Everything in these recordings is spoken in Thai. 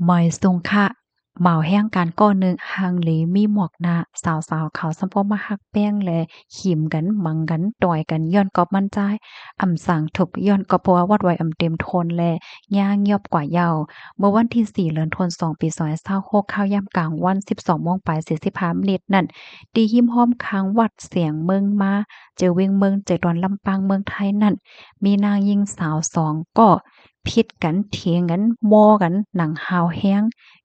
หมอยซุงค่ะเหมาแห้งการก้อนหนึ่งหังหลีมีหมวกหน้าสาวๆเขาสำพอมาฮักแป้งแลขิมกันมังกันต่อยกันย้อนกอบมันใจายอำสั่งถูกย้อนก็เพราะว่าวัดไว้อำเต็มทนแลย่างยอบกว่าเยาเมื่อวันที่4เดือนธันวาคมปี2526ข้าวยามกลางวัน12โมงปลาย45นาทีนั่นดีหิมห้อมค้างวัดเสียงเมืองมาเจอเวียงเมืองเจอดอนลำปางเมืองไทยนั่นมีนางหญิงสาว2ก็พิดกันเถียงกันโม้กันหนังหาวแฮ้ง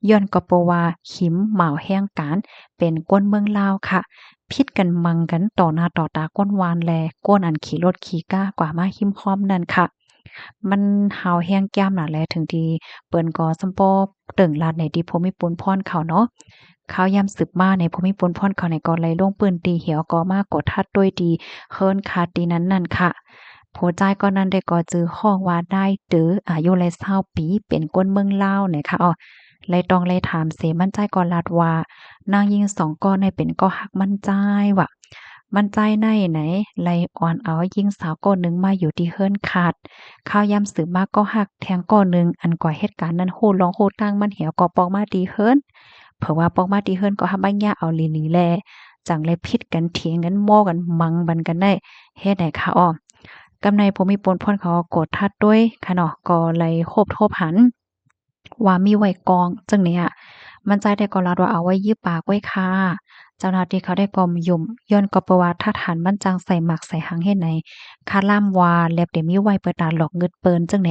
ย้อนก็เพราะว่าขิมเหมาแห้งการเป็นก้นเมืองลาวค่ะพิดกันมังกันต่อหน้าต่อตาก้นวานแลก้นอันขี่รถขี่ก้ากว่ามาหิมห้อมนั่นค่ะมันหาวแห้งแก้มน่ะแลถึงที่เปิ้นก็สำปอเติ่งลาดในที่ภูมิพลพรเขาเนาะข่าวยามสืบมาในภูมิพลพรเขาในก็เลยลงปืนตีเหี่ยวก็มากดทัดด้วยดีเฮิรนคาตีนั้นนั่นค่ะผู้จ่ายก็นั้นได้ก็จือห้องว่าได้ตืออายุเลย20ปีเป็นก้นเมืองลาวเนี่ยค่ะเลยต้องเลยถามเสมั่นใจก่อนลาดว่านางยิง2ก้อนในเป็นก็ฮักมั่นใจว่ะมั่นใจในไหนไลอ่อนเอายิงสาวก้อนหนึ่งมาอยู่ที่เฮิรนขาดข้าวยามสืบมาก็ฮักแทงก้อนหนึ่งอันก่อเหตุการณ์นั้นโหดร้องโหดตั้งมันเหี่ยวก็ปอกมาดีเฮิรนเผื่อว่าปอกมาดีเฮิรนก็ทำบัญญาเอาลีแลจังเลยพิดกันเถียงกันโม้กันมังบันกันได้เฮ็ดให้ค่ะกำในภูมิพลพ่นเขากดทัดด้วยค่ะเนาะก็เลยโคบโทบหัน ว่ามีไว้กองจังเนี่ยมันใจได้ก็รัดว่าเอาไว้ยื้อปากไว้ค่ะเจ้าหน้าที่เขาได้กอมยุมย้อนก็ประวัติถ้าฐานมันจังใส่หมักใส่หังเฮ็ดไหนคาล่ามวาแลบเดี๋ยวมีไว้เปิดตาหลอกเงิดเปิ้นจังไหน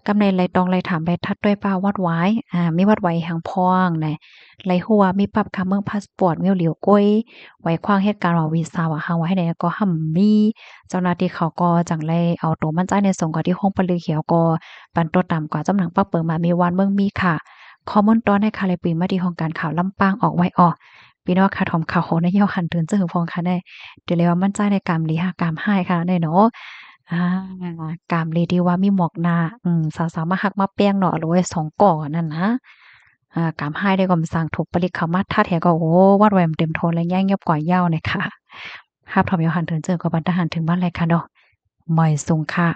กำในไรตองไรถามไปทัดด้วยป้าวัดไว้มีวัดไว้หังพ้องไหนไรหัวมีปรับคำเมืองพาสปอร์ตมีเหลียวก้อยไว้ขว้างเหตุการณ์ว่าวีซ่าว่าหังไว้ให้ไหนก็ห่ำมีเจ้าหน้าที่เขาก็จังไรเอาตัวมันใจในส่งก่อนที่ห้องปลือเขียวก็ปันตัวต่ำกว่าจำหนังปักเปิงมามีวันเมืองมีค่ะข้อมูลตอนในคาเลปีมาที่ห้องการข่าวลำปางออกไว้พี่น้องค่ะถอมข่าวโหในเหี่ยวหันถึงจะหึงพองค่ะแน่เดี๋ยวเลยว่ามั่นใจในกามลีหากามให้ค่ะแน่เนาะ อากามเลยที่ว่ามีหมวกหน้าสาวๆมาฮักมาแป้งเนาะโอ้ย2ก่อนั่นนะกามให้ได้ก็มสั่งถูกปลิกเข้ามาถ้าแท้ก็โอ้วัดแหวมเต็มโทนและแย่งยับก่อยยาวเนี่ยค่ะภาพทอมยอหันถึงเจอกับบันทหารถึงบ้านเลยค่ะเนาะหมอยสุงค่ะ